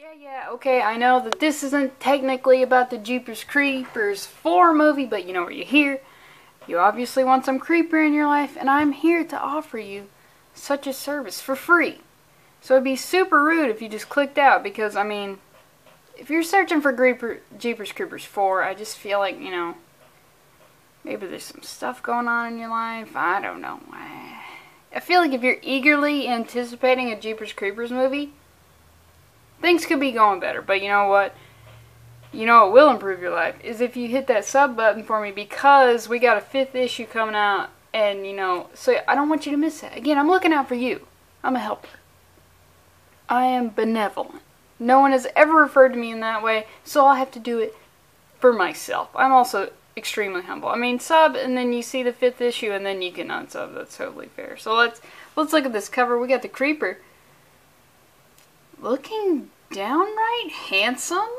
Yeah, okay, I know that this isn't technically about the Jeepers Creepers 4 movie, but you know what you hear. You obviously want some creeper in your life, and I'm here to offer you such a service for free. So it'd be super rude if you just clicked out, because, I mean, if you're searching for Jeepers Creepers 4, I just feel like, maybe there's some stuff going on in your life. I don't know. I feel like if you're eagerly anticipating a Jeepers Creepers movie, things could be going better. But you know what? You know what will improve your life is if you hit that sub button for me, because we got a 5th issue coming out, and so I don't want you to miss it. Again, I'm looking out for you. I'm a helper. I am benevolent. No one has ever referred to me in that way, so I'll have to do it for myself. I'm also extremely humble. I mean, sub, and then you see the 5th issue, and then you can unsub. That's totally fair. So let's look at this cover. We got the creeper looking downright handsome.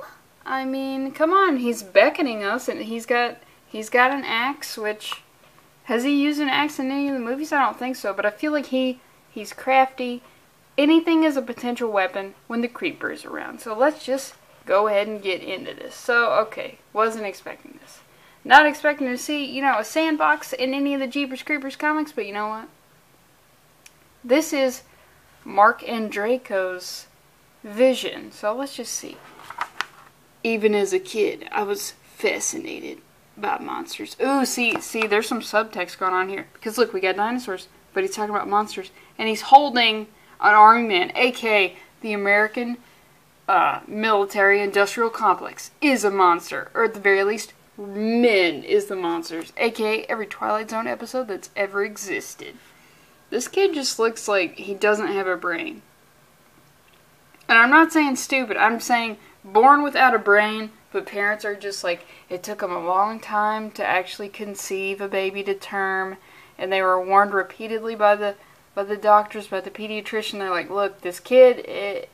I mean, come on, he's beckoning us, and he's got an axe. Which, has he used an axe in any of the movies? I don't think so, but I feel like he's crafty. Anything is a potential weapon when the creeper is around. So let's just go ahead and get into this. So, okay, wasn't expecting this. Not expecting to see, a sandbox in any of the Jeepers Creepers comics, but you know what? This is Mark and Draco's vision. So let's just see. Even as a kid, I was fascinated by monsters. Ooh, see, there's some subtext going on here. Because look, we got dinosaurs, but he's talking about monsters. And he's holding an army man, a.k.a. the American military-industrial complex, is a monster. Or at the very least, men is the monsters, a.k.a. every Twilight Zone episode that's ever existed. This kid just looks like he doesn't have a brain. And I'm not saying stupid, I'm saying born without a brain, but parents are just like, it took them a long time to actually conceive a baby to term, and they were warned repeatedly by the doctors, by the pediatrician. They're like, look, this kid,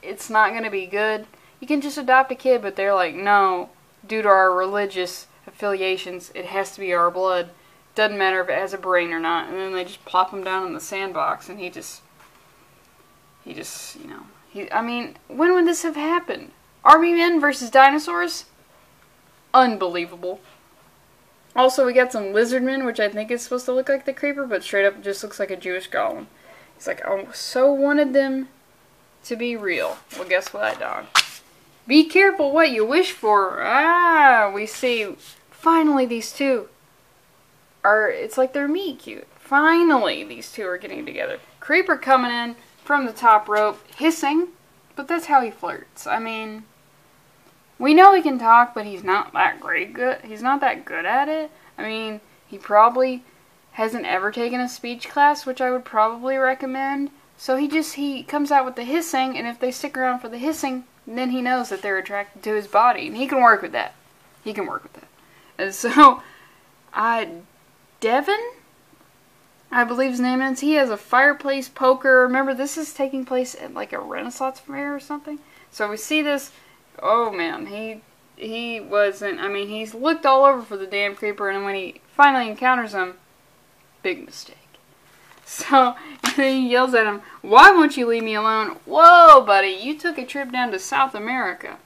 it's not going to be good. You can just adopt a kid, but they're like, no, due to our religious affiliations, it has to be our blood. Doesn't matter if it has a brain or not. And then they just plop him down in the sandbox, and he just, I mean, when would this have happened? Army men versus dinosaurs? Unbelievable. Also, we got some lizard men, which I think is supposed to look like the creeper, but straight up just looks like a Jewish golem. He's like, I so wanted them to be real. Well, guess what, dog? Be careful what you wish for. We see, finally these two are, it's like they're meet cute. Finally, these two are getting together. Creeper coming in from the top rope, hissing, but that's how he flirts. I mean, we know he can talk, but he's not that good. He's not that good at it. I mean, he probably hasn't ever taken a speech class, which I would probably recommend. So he comes out with the hissing, and if they stick around for the hissing, then he knows that they're attracted to his body, and he can work with that. And so, Devin, I believe his name is, he has a fireplace poker. Remember, this is taking place at like a Renaissance fair or something. So we see this. Oh man, he wasn't, I mean, he's looked all over for the damn creeper, and when he finally encounters him, big mistake. So, he yells at him, why won't you leave me alone? Whoa, buddy, you took a trip down to South America.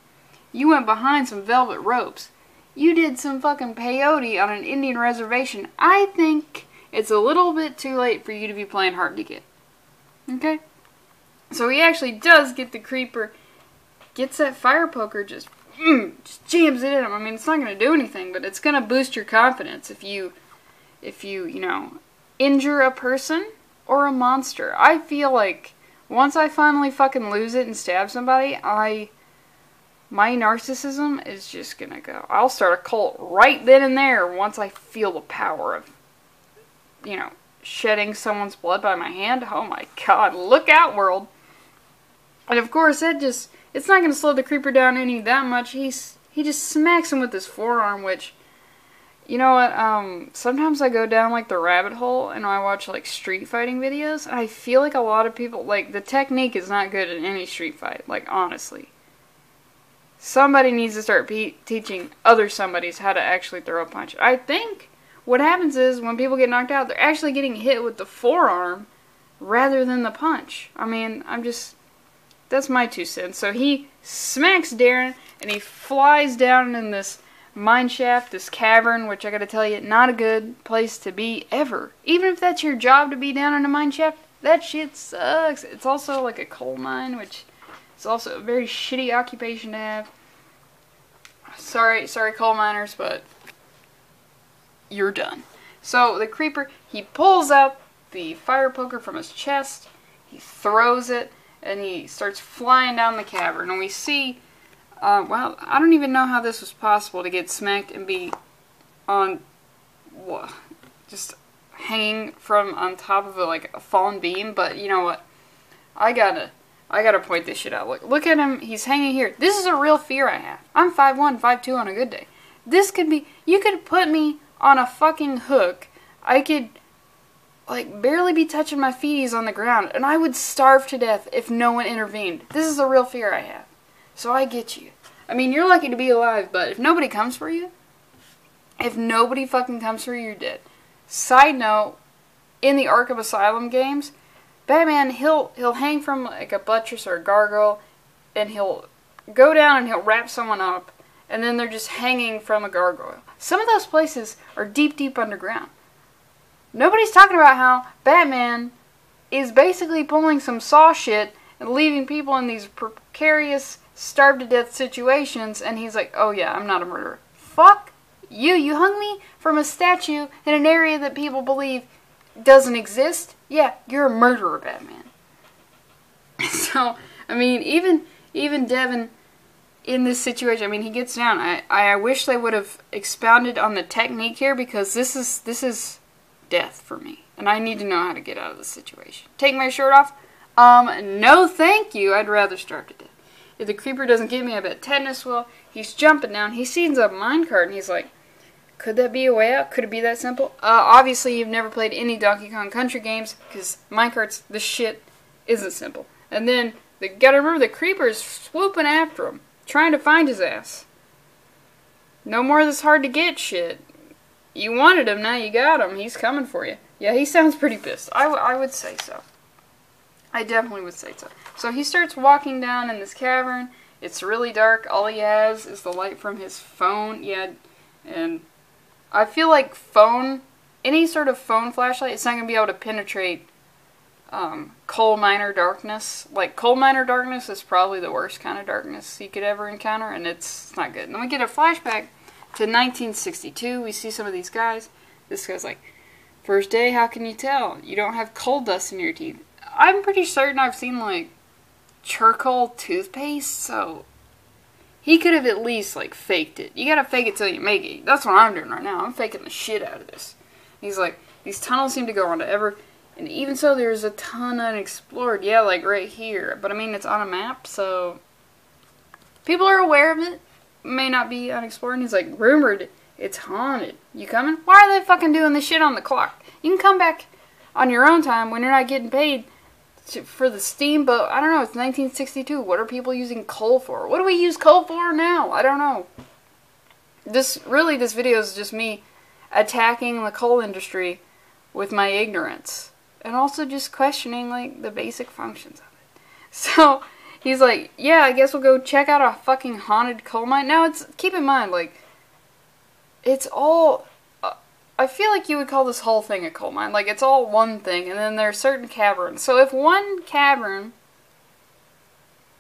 You went behind some velvet ropes. You did some fucking peyote on an Indian reservation. I think it's a little bit too late for you to be playing hard to get. Okay? So he actually does get the creeper, gets that fire poker, just jams it in him. I mean, it's not going to do anything, but it's going to boost your confidence if you injure a person or a monster. I feel like once I finally fucking lose it and stab somebody, my narcissism is just going to go. I'll start a cult right then and there once I feel the power of, shedding someone's blood by my hand. Oh my god, look out, world. And of course, it's not going to slow the creeper down any that much. He just smacks him with his forearm, which, you know what, sometimes I go down, like, the rabbit hole, and I watch, like, street fighting videos, and I feel like a lot of people, like, the technique is not good in any street fight, like, honestly. Somebody needs to start teaching other somebodies how to actually throw a punch. I think what happens is, when people get knocked out, they're actually getting hit with the forearm rather than the punch. I mean, That's my 2 cents. So he smacks Darren, and he flies down in this mine shaft, this cavern, which I gotta tell you, not a good place to be ever. Even if that's your job to be down in a mine shaft, that shit sucks. It's also like a coal mine, which is also a very shitty occupation to have. Sorry coal miners, but you're done. So the creeper, he pulls out the fire poker from his chest, he throws it, and he starts flying down the cavern. And we see, well, I don't even know how this was possible to get smacked and be on, just hanging from on top of a fallen beam. But you know what? I gotta point this shit out. Look at him. He's hanging here. This is a real fear I have. I'm 5'1", 5'2" on a good day. This could be, you could put me on a fucking hook. I could, barely be touching my feeties on the ground, and I would starve to death if no one intervened. This is a real fear I have. So I get you. I mean, you're lucky to be alive, but if nobody comes for you, if nobody fucking comes for you, you're dead. Side note, in the Arkham Asylum games, Batman, he'll hang from a buttress or a gargoyle, and he'll go down and he'll wrap someone up, and then they're just hanging from a gargoyle. Some of those places are deep, deep underground. Nobody's talking about how Batman is basically pulling some Saw shit and leaving people in these precarious, starved-to-death situations, and he's like, oh yeah, I'm not a murderer. Fuck you. You hung me from a statue in an area that people believe doesn't exist. Yeah, you're a murderer, Batman. So, I mean, even Devin in this situation, I mean, he gets down. I wish they would have expounded on the technique here, because this is death for me, and I need to know how to get out of this situation. Take my shirt off? No thank you. I'd rather starve to death. If the creeper doesn't get me, I bet tetanus will. He's jumping down. He sees a minecart, and he's like, could that be a way out? Could it be that simple? Obviously, you've never played any Donkey Kong Country games, because minecarts, this shit isn't simple. And then, gotta remember, the creeper's swooping after him, trying to find his ass. No more of this hard to get shit. You wanted him, now you got him. He's coming for you. Yeah, he sounds pretty pissed. I would say so. I definitely would say so. So he starts walking down in this cavern. It's really dark. All he has is the light from his phone. Yeah, and I feel like any sort of phone flashlight, it's not going to be able to penetrate coal miner darkness. Like, coal miner darkness is probably the worst kind of darkness you could ever encounter, and it's not good. And then we get a flashback to 1962. We see some of these guys. This guy's like, first day, how can you tell? You don't have coal dust in your teeth. I'm pretty certain I've seen, charcoal toothpaste, so he could have at least, faked it. You gotta fake it till you make it. That's what I'm doing right now. I'm faking the shit out of this. He's like, these tunnels seem to go on to and even so, there's a ton unexplored. Yeah, right here. But I mean, it's on a map, so people are aware of it. May not be unexplored. And he's like, rumored it's haunted. You coming? Why are they fucking doing this shit on the clock? You can come back on your own time when you're not getting paid for the steamboat. I don't know, it's 1962. What are people using coal for? What do we use coal for now? I don't know. This video is just me attacking the coal industry with my ignorance. And also just questioning, the basic functions of it. So, he's like, yeah, I guess we'll go check out a fucking haunted coal mine. Now, keep in mind, it's all, I feel like you would call this whole thing a coal mine. It's all one thing, and then there are certain caverns. So if one cavern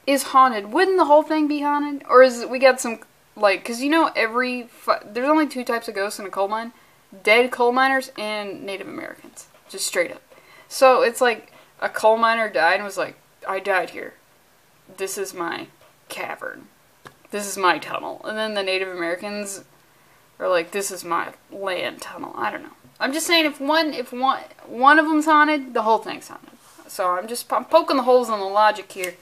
is haunted, wouldn't the whole thing be haunted? Or is it, we got some, because there's only 2 types of ghosts in a coal mine. Dead coal miners and Native Americans. Just straight up. So it's like a coal miner died and was like, I died here. This is my cavern. This is my tunnel. And then the Native Americans are like, this is my land tunnel. I don't know. I'm just saying if one of them's haunted, the whole thing's haunted. So I'm poking the holes in the logic here.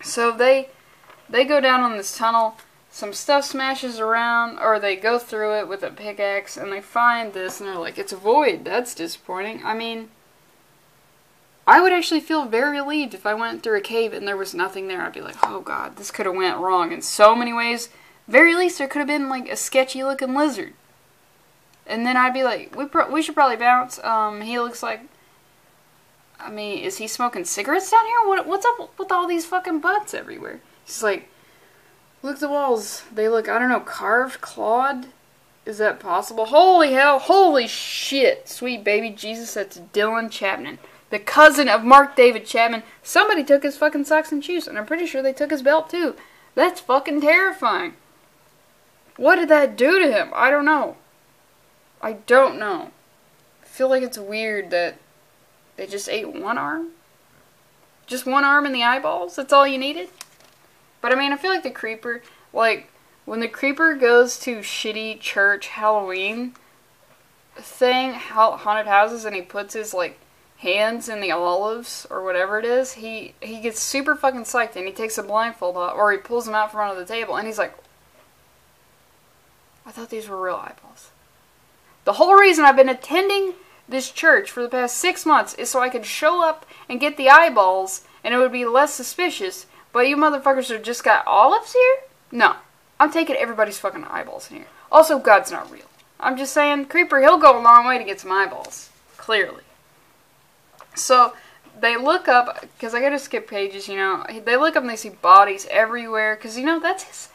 So they go down on this tunnel. Some stuff smashes around, or they go through it with a pickaxe, and they find this, and they're like, it's a void. That's disappointing. I mean, I would actually feel very relieved if I went through a cave and there was nothing there. I'd be like, oh god, this could have went wrong in so many ways. Very least there could have been a sketchy looking lizard. And then I'd be like, we should probably bounce. He looks like I mean, is he smoking cigarettes down here? What's up with all these fucking butts everywhere? He's like, look at the walls. They look, I don't know, carved, clawed? Is that possible? Holy hell, holy shit. Sweet baby Jesus, that's Dylan Chapman. The cousin of Mark David Chapman. Somebody took his fucking socks and shoes, and I'm pretty sure they took his belt too. That's fucking terrifying. What did that do to him? I don't know. I don't know. I feel like it's weird that they just ate one arm. Just one arm and the eyeballs? That's all you needed? But I mean, I feel like the creeper, like, when the creeper goes to shitty church Halloween thing, haunted houses, and he puts his, like, hands in the olives, or whatever it is, he gets super fucking psyched, and he takes a blindfold off, or he pulls them out from under the table, and he's like, I thought these were real eyeballs. The whole reason I've been attending this church for the past 6 months is so I could show up and get the eyeballs, and it would be less suspicious, but you motherfuckers have just got olives here? No. I'm taking everybody's fucking eyeballs in here. Also, God's not real. I'm just saying, creeper, he'll go a long way to get some eyeballs. Clearly. So, they look up, because I gotta skip pages, you know, they look up and they see bodies everywhere, because, you know, that's his...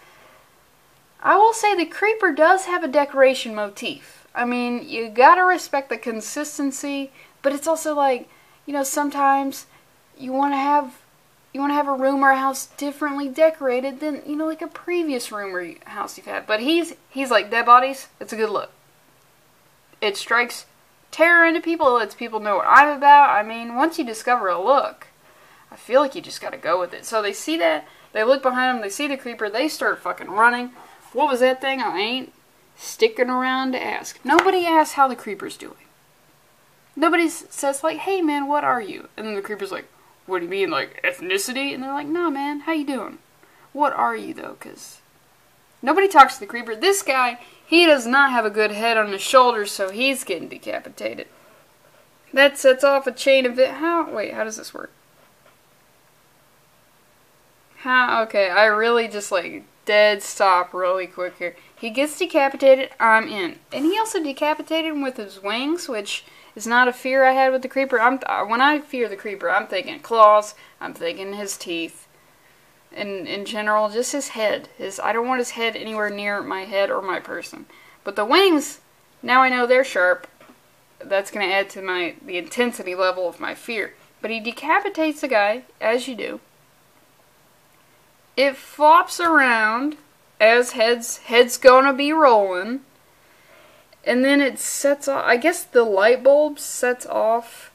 I will say the creeper does have a decoration motif. I mean, you gotta respect the consistency, but it's also like, you know, sometimes you want to have a room or a house differently decorated than, you know, like a previous room or house you've had. But he's like, dead bodies, it's a good look. It strikes terror into people, it lets people know what I'm about. I mean, once you discover a look, I feel like you just gotta go with it. So they see that, they look behind them, they see the creeper, they start fucking running. What was that thing? I ain't sticking around to ask. Nobody asks how the creeper's doing. Nobody says, like, hey man, what are you? And then the creeper's like, what do you mean, like, ethnicity? And they're like, no, man, how you doing? What are you, though? Because nobody talks to the creeper. This guy, he does not have a good head on his shoulders, so he's getting decapitated. That sets off a chain of it. How does this work? Okay, I really just, like, dead stop really quick here. He gets decapitated, I'm in. And he also decapitated him with his wings, which... it's not a fear I had with the creeper. When I fear the creeper, I'm thinking claws, I'm thinking his teeth, and in general, just his head. I don't want his head anywhere near my head or my person. But the wings, now I know they're sharp. That's going to add to the intensity level of my fear. But he decapitates the guy, as you do. It flops around, as head's gonna be rolling. And then it sets off, I guess the light bulb sets off,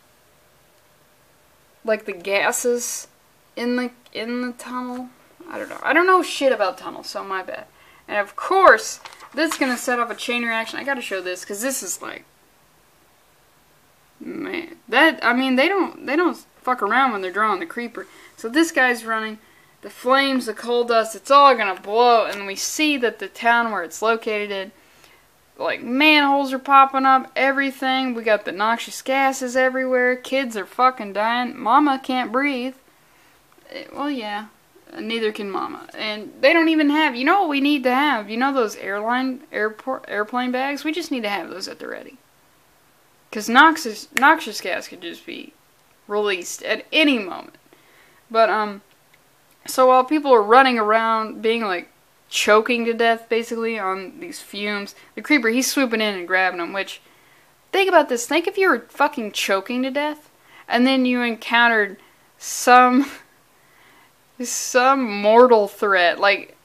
like, the gases in the tunnel. I don't know. I don't know shit about tunnels, so my bad. And of course, this is going to set off a chain reaction. I gotta show this, because this is like, man. I mean, they don't fuck around when they're drawing the creeper. So this guy's running. The flames, the coal dust, it's all going to blow. And we see that the town where it's located in, like, manholes are popping up, everything. We got the noxious gases everywhere. Kids are fucking dying. Mama can't breathe. Well, yeah. Neither can Mama. And they don't even have, you know what we need to have? You know those airplane bags? We just need to have those at the ready. Because noxious gas could just be released at any moment. But, so while people are running around being, like, choking to death, basically, on these fumes, the creeper, he's swooping in and grabbing them, which, think about this, think if you were fucking choking to death, and then you encountered some mortal threat, like,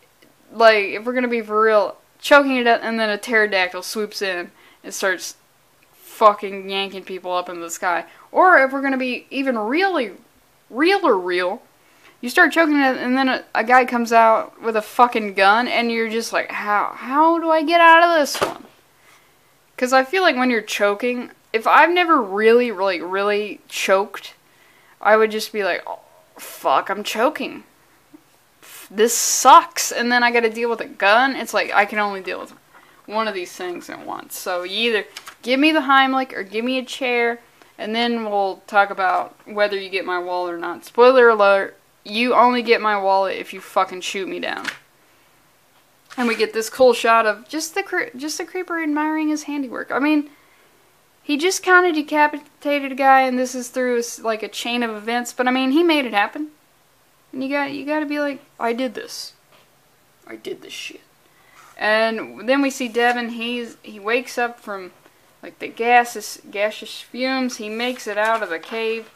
if we're gonna be for real, choking to death, and then a pterodactyl swoops in and starts fucking yanking people up into the sky. Or if we're gonna be even real, you start choking to death, and then a guy comes out with a fucking gun, and you're just like, how do I get out of this one? Because I feel like when you're choking, if I've never really choked, I would just be like, oh, fuck, I'm choking. This sucks. And then I gotta deal with a gun. It's like, I can only deal with one of these things at once. So you either give me the Heimlich or give me a chair, and then we'll talk about whether you get my wallet or not. Spoiler alert, you only get my wallet if you fucking shoot me down. And we get this cool shot of just the creeper admiring his handiwork. I mean, He just kind of decapitated a guy, and this is through like a chain of events. But I mean, he made it happen. And you got to be like, I did this. I did this shit. And then we see Devin. He wakes up from like the gaseous fumes. He makes it out of the cave.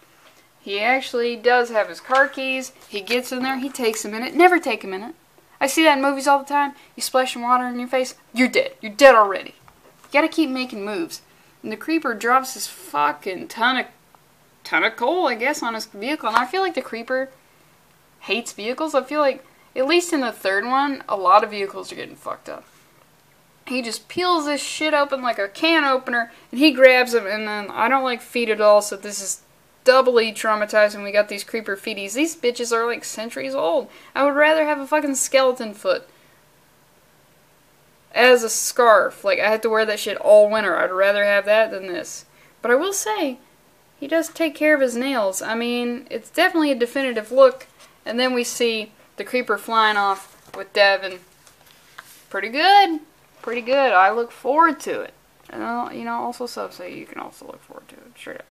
He actually does have his car keys. He gets in there. He takes a minute. Never take a minute. I see that in movies all the time. You splash some water in your face. You're dead. You're dead already. You got to keep making moves. And the creeper drops this fucking ton of coal, I guess, on his vehicle. And I feel like the creeper hates vehicles. I feel like, at least in the third one, a lot of vehicles are getting fucked up. He just peels this shit open like a can opener, and he grabs him, and then I don't like feet at all, so this is doubly traumatizing. We got these creeper feeties. These bitches are like centuries old. I would rather have a fucking skeleton foot as a scarf. Like, I had to wear that shit all winter. I'd rather have that than this. But I will say, he does take care of his nails. I mean, it's definitely a definitive look. And then we see the creeper flying off with Devin. Pretty good. Pretty good. I look forward to it. And, also subs say you can also look forward to it. Straight up.